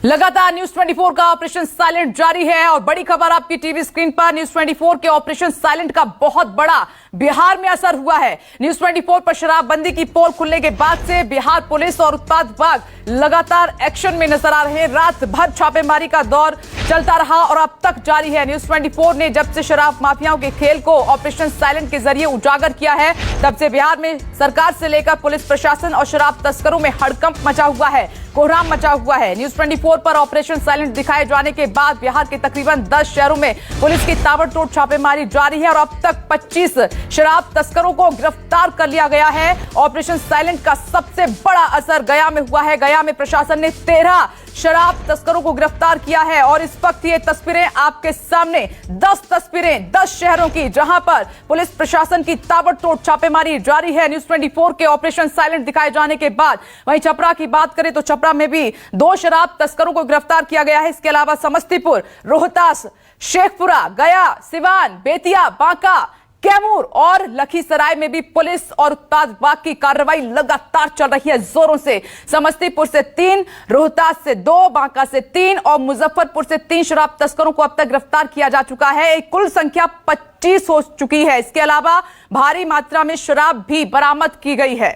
लगातार न्यूज 24 का operation silent जारी है और बड़ी खबर आपकी टीवी स्क्रीन पर। न्यूज 24 के ऑपरेशन साइलेंट का बहुत बड़ा बिहार में असर हुआ है। न्यूज 24 पर शराबबंदी की पोल खुलने के बाद से बिहार पुलिस और उत्पाद विभाग लगातार एक्शन में नजर आ रहे हैं। रात भर छापेमारी का दौर चलता रहा और अब तक जारी है। न्यूज 24 ने जब से शराब माफियाओं के खेल को ऑपरेशन साइलेंट के जरिए उजागर किया है, तब से बिहार में सरकार से लेकर पुलिस प्रशासन और शराब तस्करों में हड़कंप मचा हुआ है, कोहराम मचा हुआ है। न्यूज 24 पर ऑपरेशन साइलेंट दिखाए जाने के बाद बिहार के तकरीबन 10 शहरों में पुलिस की ताबड़तोड़ छापेमारी जारी है और अब तक 25 शराब तस्करों को गिरफ्तार कर लिया गया है। ऑपरेशन साइलेंट का सबसे बड़ा असर गया में हुआ है। गया में प्रशासन ने 13 शराब तस्करों को गिरफ्तार किया है और इस वक्त ये तस्वीरें आपके सामने 10 तस्वीरें 10 शहरों की, जहां पर पुलिस प्रशासन की ताबड़तोड़ छापेमारी जारी है। न्यूज 24 के ऑपरेशन साइलेंट दिखाए जाने के बाद वहीं छपरा की बात करें तो छपरा में भी 2 शराब तस्करों को गिरफ्तार किया गया है। इसके अलावा समस्तीपुर, रोहतास, शेखपुरा, गया, सिवान, बेतिया, बांका, कैमूर और लखीसराय में भी पुलिस और उत्पाद विभाग की कार्रवाई लगातार चल रही है जोरों से। समस्तीपुर से 3, रोहतास से 2, बांका से 3 और मुजफ्फरपुर से 3 शराब तस्करों को अब तक गिरफ्तार किया जा चुका है। कुल संख्या 25 हो चुकी है। इसके अलावा भारी मात्रा में शराब भी बरामद की गई है।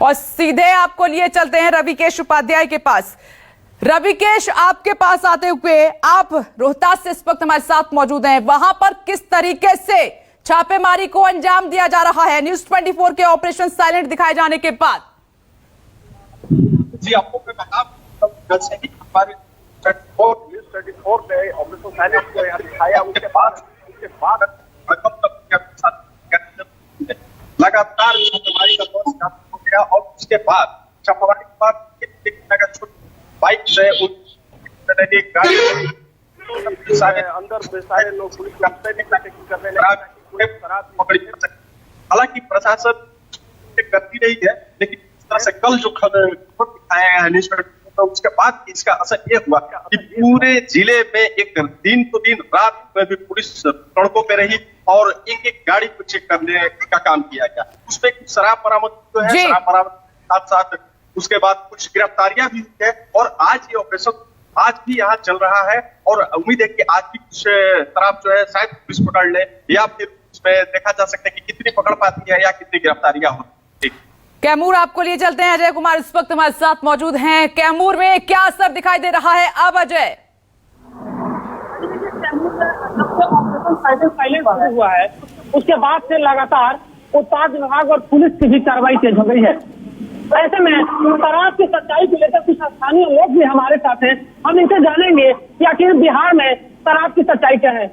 और सीधे आपको लिए चलते हैं रविकेश उपाध्याय के पास। रविकेश, आपके पास आते हुए, आप रोहतास से इस वक्त हमारे साथ मौजूद हैं। वहां पर किस तरीके से छापेमारी को अंजाम दिया जा रहा है न्यूज 24 के ऑपरेशन साइलेंट दिखाए जाने के बाद? जी, आपको मैं बता कल से ही हमारे न्यूज 24 ने ऑपरेशन साइलेंट को यहाँ दिखाया। उसके बाद लगातार छापेमारी का दौर हो गया और उसके बाद छापेमारी के बाद बाइक से अंदर सारे लोग पुलिस करने लगे। हालांकि प्रशासन करती रही है, लेकिन इस तरह से कल जो खबर दिखाया है न्यूज, तो उसके बाद इसका असर ये हुआ कि पूरे जिले में एक दिन तो दिन रात में भी पुलिस सड़कों पे रही और एक गाड़ी को चेक करने का काम किया गया। उसमें कुछ शराब बरामद जो है, शराब बरामद साथ साथ उसके बाद कुछ गिरफ्तारियां भी हुई है और आज ये ऑपरेशन आज भी यहाँ चल रहा है और उम्मीद है कि आज भी कुछ शराब जो है शायद पुलिस पकड़ ले या फिर उसमें देखा जा सकता है कि कितनी पकड़ पाती है या कितनी गिरफ्तारियां होती। कैमूर आपको लिए चलते हैं। अजय कुमार इस वक्त हमारे साथ मौजूद हैं। कैमूर में क्या असर दिखाई दे रहा है अब अजय? साइलेंट हुआ है, उसके बाद से लगातार उत्पाद विभाग और पुलिस की भी कार्रवाई तेज हो गई है। ऐसे में शराब की सच्चाई को लेकर कुछ स्थानीय लोग भी हमारे साथ हैं। हम इनसे जानेंगे कि आखिर बिहार में शराब की सच्चाई क्या है।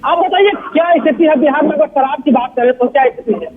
आप बताइए, क्या स्थिति है बिहार में? अगर शराब की बात करें तो क्या स्थिति है?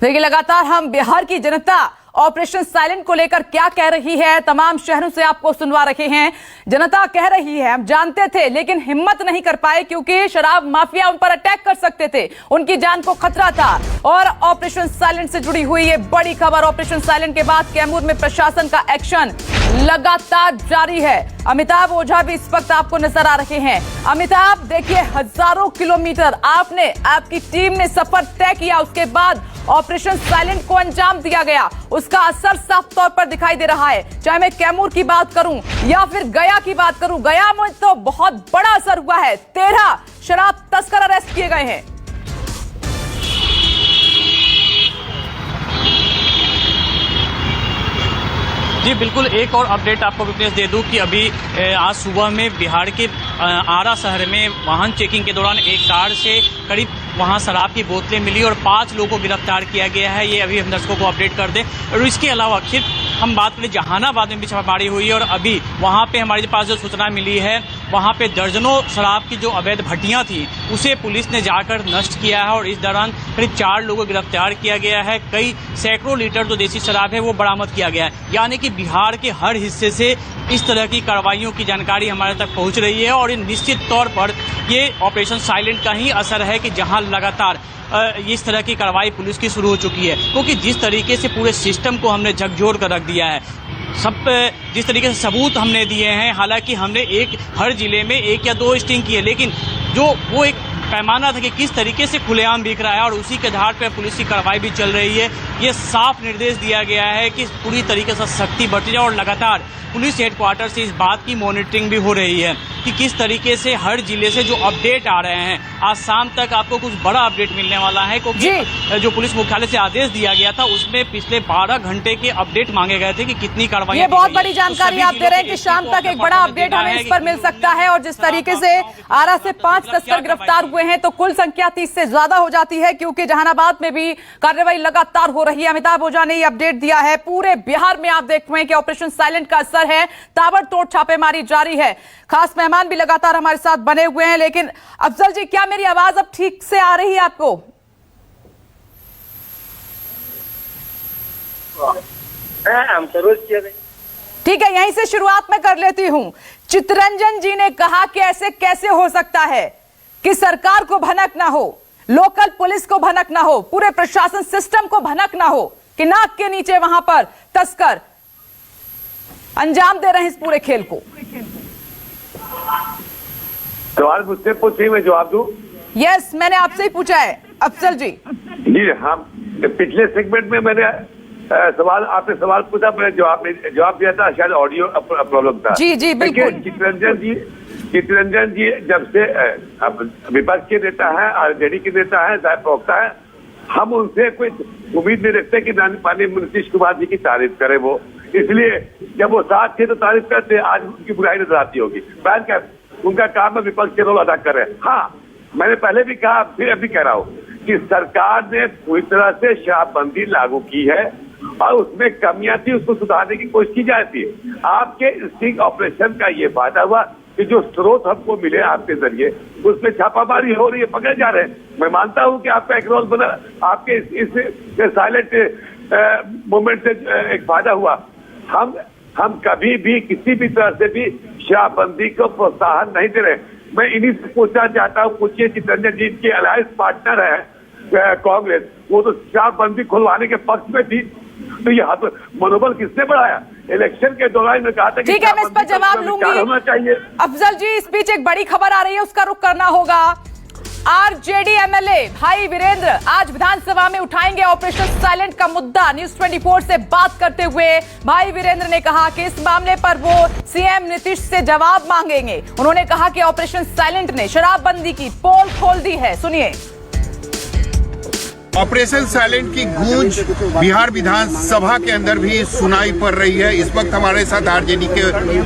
देखिए, लगातार हम बिहार की जनता ऑपरेशन साइलेंट को लेकर क्या कह रही है, तमाम शहरों से आपको सुनवा रहे हैं। जनता कह रही है, हम जानते थे लेकिन हिम्मत नहीं कर पाए क्योंकि शराब माफिया उन पर अटैक कर सकते थे, उनकी जान को खतरा था। और ऑपरेशन साइलेंट से जुड़ी हुई ये बड़ी खबर, ऑपरेशन साइलेंट के बाद कैमूर में प्रशासन का एक्शन लगातार जारी है। अमिताभ ओझा भी इस वक्त आपको नजर आ रहे हैं। अमिताभ, देखिए, हजारों किलोमीटर आपकी टीम ने सफर तय किया, उसके बाद ऑपरेशन साइलेंट को अंजाम दिया गया। उसका असर साफ तौर पर दिखाई दे रहा है। चाहे मैं कैमूर की बात करूं या फिर गया की बात करूं, गया में तो बहुत बड़ा असर हुआ है। 13 शराब तस्कर अरेस्ट किए गए हैं। जी बिल्कुल, एक और अपडेट आपको विपनेश दे दूं कि अभी आज सुबह में बिहार के आरा शहर में वाहन चेकिंग के दौरान एक कार से करीब वहां शराब की बोतलें मिली और 5 लोगों को गिरफ्तार किया गया है। ये अभी हम दर्शकों को अपडेट कर दें। और इसके अलावा फिर हम बात करें, जहानाबाद में भी छापेमारी हुई है और अभी वहां पे हमारे पास जो सूचना मिली है वहां पे दर्जनों शराब की जो अवैध भट्टियां थी उसे पुलिस ने जाकर नष्ट किया है और इस दौरान करीब 4 लोगों को गिरफ्तार किया गया है। कई सैकड़ों लीटर जो देसी शराब है वो बरामद किया गया है। यानी कि बिहार के हर हिस्से से इस तरह की कार्रवाइयों की जानकारी हमारे तक पहुंच रही है और निश्चित तौर पर ये ऑपरेशन साइलेंट का ही असर है कि जहां लगातार इस तरह की कार्रवाई पुलिस की शुरू हो चुकी है, क्योंकि जिस तरीके से पूरे सिस्टम को हमने झकझोर कर रख दिया है, सब जिस तरीके से सबूत हमने दिए हैं, हालांकि हमने हर जिले में 1 या 2 स्टिंग किए, लेकिन जो वो एक पैमाना था कि किस तरीके से खुलेआम बिक रहा है और उसी के आधार पर पुलिस की कार्रवाई भी चल रही है। ये साफ निर्देश दिया गया है कि पूरी तरीके से सख्ती बरती जाए और लगातार पुलिस हेडक्वार्टर से इस बात की मॉनिटरिंग भी हो रही है कि किस तरीके से हर जिले से जो अपडेट आ रहे हैं, आज शाम तक आपको कुछ बड़ा अपडेट मिलने वाला है, क्योंकि जो पुलिस मुख्यालय से आदेश दिया गया था उसमें पिछले 12 घंटे के अपडेट मांगे गए थे कि कितनी कार्रवाई। ये बहुत बड़ी जानकारी आप दे रहे हैं कि शाम तक एक बड़ा अपडेट हमें इस पर मिल सकता है। और जिस तरीके से आरा से 5 तस्कर गिरफ्तार हुए हैं तो कुल संख्या 30 से ज्यादा हो जाती है, क्योंकि जहानाबाद में भी कार्रवाई लगातार हो रही है। अमिताभ ओझा ने ये अपडेट दिया है। पूरे बिहार में आप देख रहे हैं कि ऑपरेशन साइलेंट का असर है, ताबड़तोड़ छापेमारी जारी है। खास मेहमान भी लगातार हमारे साथ बने हुए हैं। लेकिन अफजल जी, क्या मेरी आवाज अब ठीक से आ रही है आपको? हम तो रोज किया। ठीक है, यहीं से शुरुआत में कर लेती हूं। चितरंजन जी ने कहा कि ऐसे कैसे हो सकता है कि सरकार को भनक ना हो, लोकल पुलिस को भनक ना हो, पूरे प्रशासन सिस्टम को भनक ना हो कि नाक के नीचे वहां पर तस्कर अंजाम दे रहे हैं इस पूरे खेल को। सवाल मुझसे पूछिए, मैं जवाब दूं? यस, मैंने आपसे ही पूछा है अफजल जी। जी हाँ, पिछले सेगमेंट में मैंने आपने सवाल पूछा, मैंने जवाब दिया था, शायद ऑडियो प्रॉब्लम था। जी जी बिल्कुल। चितरंजन जी जब से विपक्ष के नेता है, आरजेडी के नेता है, प्रवक्ता है, हम उनसे कोई उम्मीद नहीं रखते कि माननीय नीतीश कुमार जी की तारीफ करे वो, इसलिए जब वो साथ थे तो तारीफ करते, आज उनकी बुराई नजर आती होगी। उनका काम है विपक्ष के रोल अदा कर रहे हैं। हाँ, मैंने पहले भी कहा, फिर अभी कह रहा हूँ कि सरकार ने पूरी तरह से शराबबंदी लागू की है और उसमें कमियां थी, उसको सुधारने की कोशिश की जाती है। आपके स्टिंग ऑपरेशन का ये फायदा हुआ कि जो स्रोत हमको मिले आपके जरिए, उसमें छापामारी हो रही है, पकड़े जा रहे हैं। मैं मानता हूं कि आपका एक रोल बना, आपके इस साइलेंट मूवमेंट से एक फायदा हुआ। हम कभी भी किसी भी तरह से भी शराबबंदी को प्रोत्साहन नहीं दे रहे। मैं इन्हीं से पूछना चाहता हूँ, पूछिए चितरंजन जी के अलायंस पार्टनर है कांग्रेस, वो तो शराबबंदी खुलवाने के पक्ष में थी, तो ये मनोबल किसने बढ़ाया? इलेक्शन के दौरान में कहा था कि ठीक है, मैं इस पर जवाब लूंगी। होना चाहिए। अफजल जी, इस बीच एक बड़ी खबर आ रही है, उसका रुख करना होगा। आरजेडी एमएलए भाई वीरेंद्र आज विधानसभा में उठाएंगे ऑपरेशन साइलेंट का मुद्दा। न्यूज 24 से बात करते हुए भाई वीरेंद्र ने कहा कि इस मामले पर वो सीएम नीतीश से जवाब मांगेंगे। उन्होंने कहा कि ऑपरेशन साइलेंट ने शराबबंदी की पोल खोल दी है। सुनिए। ऑपरेशन साइलेंट की गूंज बिहार विधानसभा के अंदर भी सुनाई पड़ रही है। इस वक्त हमारे साथ आरजेडी के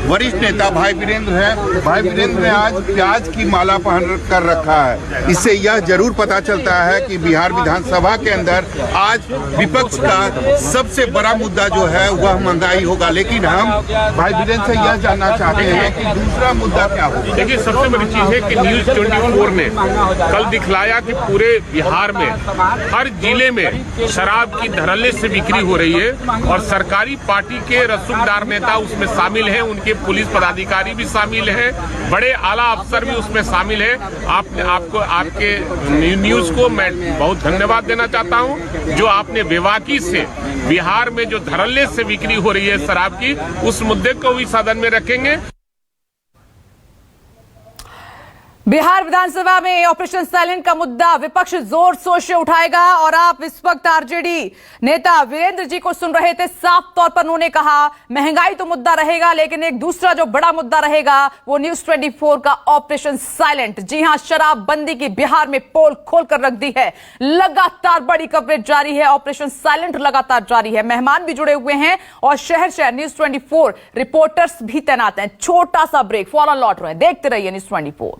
वरिष्ठ नेता भाई वीरेंद्र हैं। भाई वीरेंद्र ने आज प्याज की माला पहन कर रखा है। इससे यह जरूर पता चलता है कि बिहार विधानसभा के अंदर आज विपक्ष का सबसे बड़ा मुद्दा जो है वह महंगाई होगा। लेकिन हम भाई वीरेंद्र से यह जानना चाहते हैं कि दूसरा मुद्दा क्या होगा। देखिए, सबसे बड़ी चीज है कि न्यूज 24 ने कल दिखलाया कि पूरे बिहार में हर जिले में शराब की धड़ल्ले से बिक्री हो रही है और सरकारी पार्टी के रसूखदार नेता उसमें शामिल हैं, उनके पुलिस पदाधिकारी भी शामिल हैं, बड़े आला अफसर भी उसमें शामिल हैं। आपके न्यूज को मैं बहुत धन्यवाद देना चाहता हूं, जो आपने बेबाकी से बिहार में जो धड़ल्ले से बिक्री हो रही है शराब की, उस मुद्दे को भी सदन में रखेंगे। बिहार विधानसभा में ऑपरेशन साइलेंट का मुद्दा विपक्ष जोर शोर से उठाएगा और आप इस वक्त आरजेडी नेता वीरेंद्र जी को सुन रहे थे। साफ तौर पर उन्होंने कहा महंगाई तो मुद्दा रहेगा, लेकिन एक दूसरा जो बड़ा मुद्दा रहेगा वो न्यूज 24 का ऑपरेशन साइलेंट। जी हां, शराबबंदी की बिहार में पोल खोलकर रख दी है। लगातार बड़ी कवरेज जारी है, ऑपरेशन साइलेंट लगातार जारी है। मेहमान भी जुड़े हुए हैं और शहर शहर न्यूज 24 रिपोर्टर्स भी तैनात हैं। छोटा सा ब्रेक, फौरन लौट रहे हैं, देखते रहिए न्यूज 24।